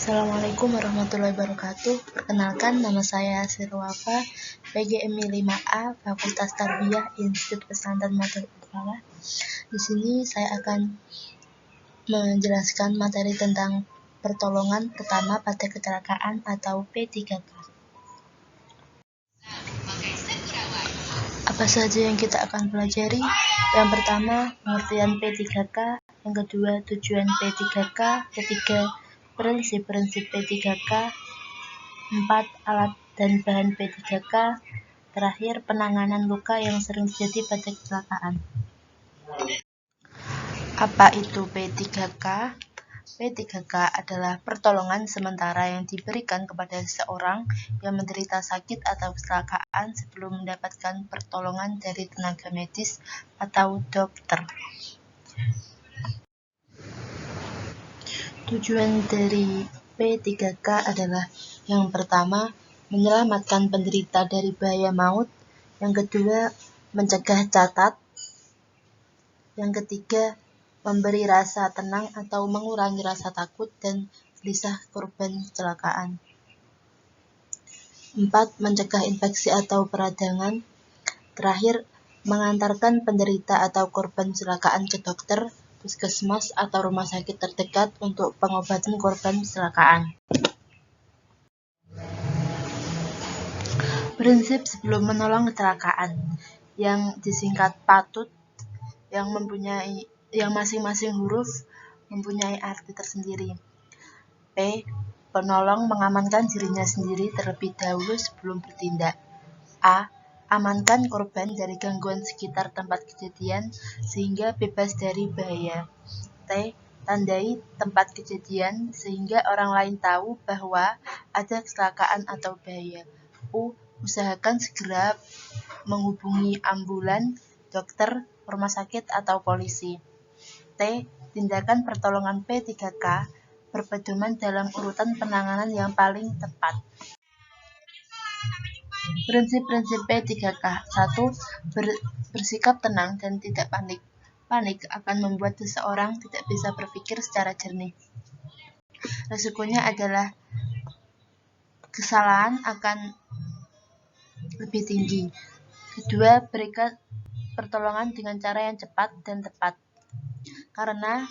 Assalamualaikum warahmatullahi wabarakatuh. Perkenalkan, nama saya Sirwafa, PGMI 5A, Fakultas Tarbiyah, Institut Pesantren Madrasah Utara. Di sini saya akan menjelaskan materi tentang pertolongan pertama pada kecelakaan atau P3K. Apa saja yang kita akan pelajari? Yang pertama, pengertian P3K. Yang kedua, tujuan P3K. Ketiga, prinsip-prinsip P3K. 4. Alat dan bahan P3K. Terakhir, penanganan luka yang sering terjadi pada kecelakaan. Apa itu P3K? P3K adalah pertolongan sementara yang diberikan kepada seseorang yang menderita sakit atau kecelakaan sebelum mendapatkan pertolongan dari tenaga medis atau dokter. Tujuan dari P3K adalah yang pertama, menyelamatkan penderita dari bahaya maut. Yang kedua, mencegah catat. Yang ketiga, memberi rasa tenang atau mengurangi rasa takut dan gelisah korban kecelakaan. 4. Mencegah infeksi atau peradangan. Terakhir, mengantarkan penderita atau korban kecelakaan ke dokter, puskesmas, atau rumah sakit terdekat untuk pengobatan korban kecelakaan. Prinsip sebelum menolong kecelakaan yang disingkat PATUT, yang masing-masing huruf mempunyai arti tersendiri. P. Penolong mengamankan dirinya sendiri terlebih dahulu sebelum bertindak. A. Amankan korban dari gangguan sekitar tempat kejadian sehingga bebas dari bahaya. T. Tandai tempat kejadian sehingga orang lain tahu bahwa ada kecelakaan atau bahaya. U. Usahakan segera menghubungi ambulan, dokter, rumah sakit, atau polisi. T. Tindakan pertolongan P3K berpedoman dalam urutan penanganan yang paling tepat. Prinsip-prinsip P3K. 1. Bersikap tenang dan tidak panik. Panik akan membuat seseorang tidak bisa berpikir secara jernih. Risikonya adalah kesalahan akan lebih tinggi. Kedua, berikan pertolongan dengan cara yang cepat dan tepat. Karena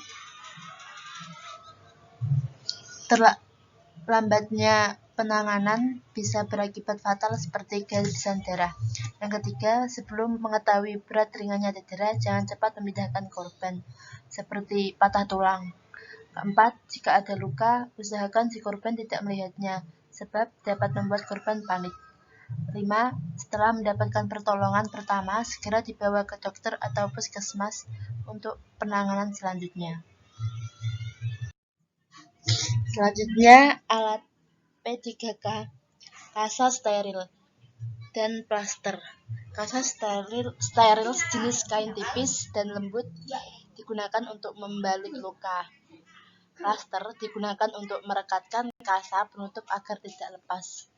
terlambatnya penanganan bisa berakibat fatal seperti kehabisan darah. Yang ketiga, sebelum mengetahui berat ringannya cedera, jangan cepat memindahkan korban, seperti patah tulang. Keempat, jika ada luka, usahakan si korban tidak melihatnya, sebab dapat membuat korban panik. 5. Setelah mendapatkan pertolongan pertama, segera dibawa ke dokter atau puskesmas untuk penanganan selanjutnya. Selanjutnya, alat P3K, kasa steril dan plaster. Kasa steril sejenis kain tipis dan lembut digunakan untuk membalik luka. Plaster digunakan untuk merekatkan kasa penutup agar tidak lepas.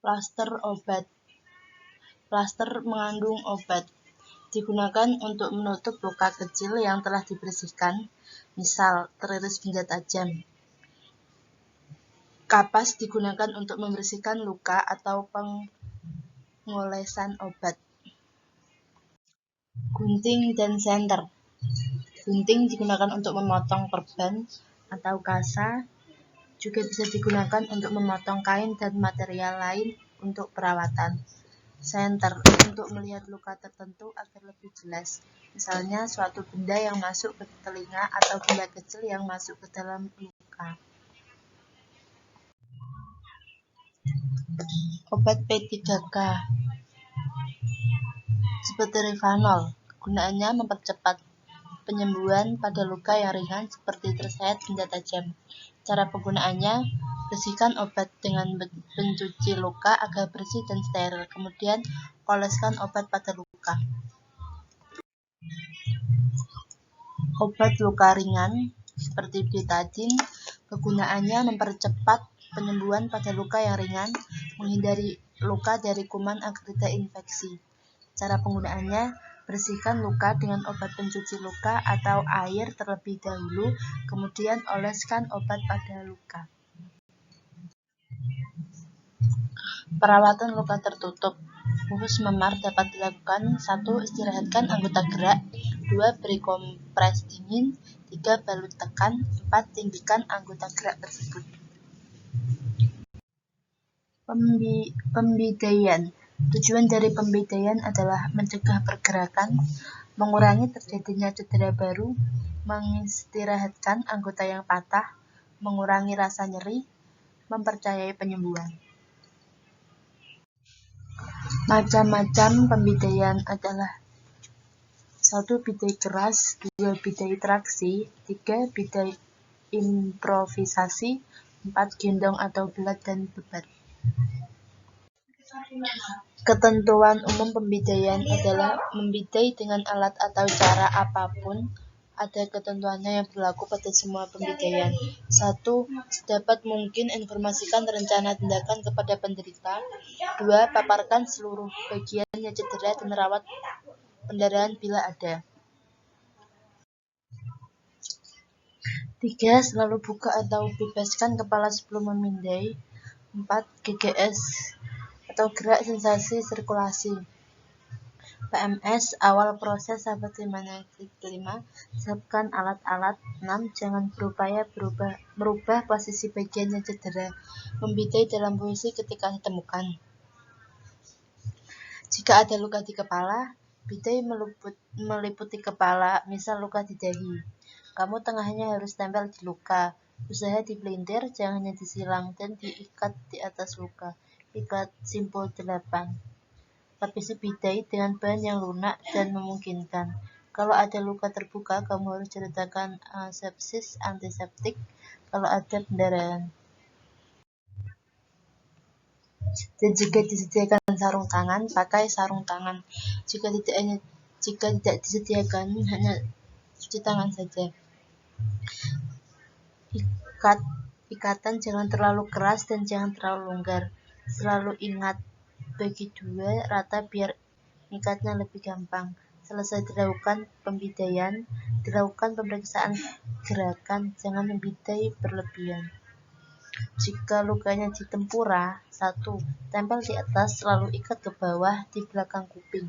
Plaster obat. Plaster mengandung obat. Digunakan untuk menutup luka kecil yang telah dibersihkan, misal teriris benda tajam. Kapas digunakan untuk membersihkan luka atau pengolesan obat. Gunting dan senter. Gunting digunakan untuk memotong perban atau kasa, juga bisa digunakan untuk memotong kain dan material lain untuk perawatan. Senter untuk melihat luka tertentu agar lebih jelas, misalnya suatu benda yang masuk ke telinga atau benda kecil yang masuk ke dalam luka. Obat P3K seperti Rivanol, gunaannya mempercepat penyembuhan pada luka yang ringan seperti tersayat benda tajam. Cara penggunaannya, bersihkan obat dengan pencuci luka agar bersih dan steril, kemudian oleskan obat pada luka. Obat luka ringan seperti betadine, kegunaannya mempercepat penyembuhan pada luka yang ringan, menghindari luka dari kuman agar tidak infeksi. Cara penggunaannya, Bersihkan luka dengan obat pencuci luka atau air terlebih dahulu, kemudian oleskan obat pada luka. Perawatan luka tertutup. Khusus memar dapat dilakukan: 1. Istirahatkan anggota gerak. 2. Beri kompres dingin. 3. Balut tekan. 4. Tinggikan anggota gerak tersebut. Pembidaian. Tujuan dari pembidaian adalah mencegah pergerakan, mengurangi terjadinya cedera baru, mengistirahatkan anggota yang patah, mengurangi rasa nyeri, mempercayai penyembuhan. Macam-macam pembidaian adalah: 1. Bidai keras. 2. Bidai traksi. 3. Bidai improvisasi. 4. Gendong atau belat dan bebat. Ketentuan umum pembidaian adalah membidai dengan alat atau cara apapun. Ada ketentuannya yang berlaku pada semua pembidaian. 1. Sedapat mungkin informasikan rencana tindakan kepada penderita. 2. Paparkan seluruh bagian yang cedera dan rawat pendarahan bila ada. 3. Selalu buka atau bebaskan kepala sebelum memindai. 4. GGS atau gerak sensasi sirkulasi. PMS, awal proses sahabat 5. Siapkan alat-alat. 6. Jangan berupaya merubah posisi bagian yang cedera. Membidai dalam posisi ketika ditemukan. Jika ada luka di kepala, bidai meliputi kepala, misal luka di dahi. Kamu tengahnya harus tempel di luka. Usaha dipelintir, jangan hanya disilang, dan diikat di atas luka. Ikat simpul 8. Lapisi bidai dengan bahan yang lunak dan memungkinkan. Kalau ada luka terbuka, kamu harus ceritakan sepsis, antiseptik. Kalau ada pendarahan. Dan jika disediakan sarung tangan, pakai sarung tangan. Jika tidak disediakan, hanya cuci tangan saja. Ikatan jangan terlalu keras dan jangan terlalu longgar. Selalu ingat, bagi 2 rata biar ikatnya lebih gampang. Selesai dilakukan pembidaian, dilakukan pemeriksaan gerakan, jangan membidai berlebihan. Jika lukanya di tempura, 1. Tempel di atas, lalu ikat ke bawah di belakang kuping.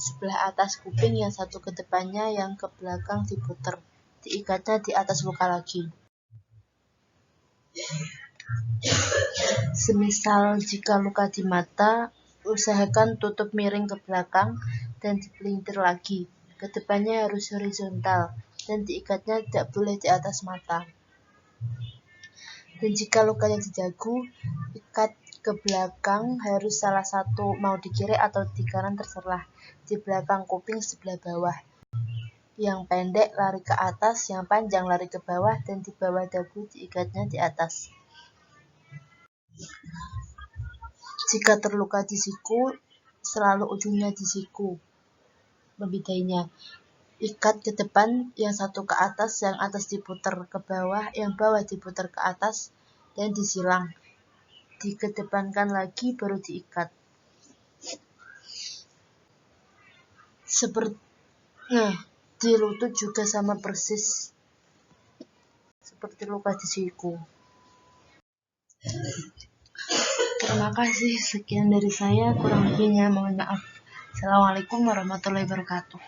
Sebelah atas kuping, yang satu ke depannya, yang ke belakang diputer. Diikatnya di atas luka lagi. Semisal jika luka di mata, usahakan tutup miring ke belakang dan dipelintir lagi. Kedepannya harus horizontal dan diikatnya tidak boleh di atas mata. Dan jika lukanya di dagu, ikat ke belakang harus salah satu, mau di kiri atau di kanan terserah. Di belakang kuping sebelah bawah. Yang pendek lari ke atas, yang panjang lari ke bawah, dan di bawah dagu diikatnya di atas. Jika terluka di siku, selalu ujungnya di siku membidainya. Ikat ke depan, yang satu ke atas, yang atas diputar ke bawah, yang bawah diputar ke atas, dan disilang. Dikedepankan lagi, baru diikat. Di lutut juga sama persis seperti luka di siku. Terima kasih, sekian dari saya, kurang lebihnya mohon maaf. Assalamualaikum warahmatullahi wabarakatuh.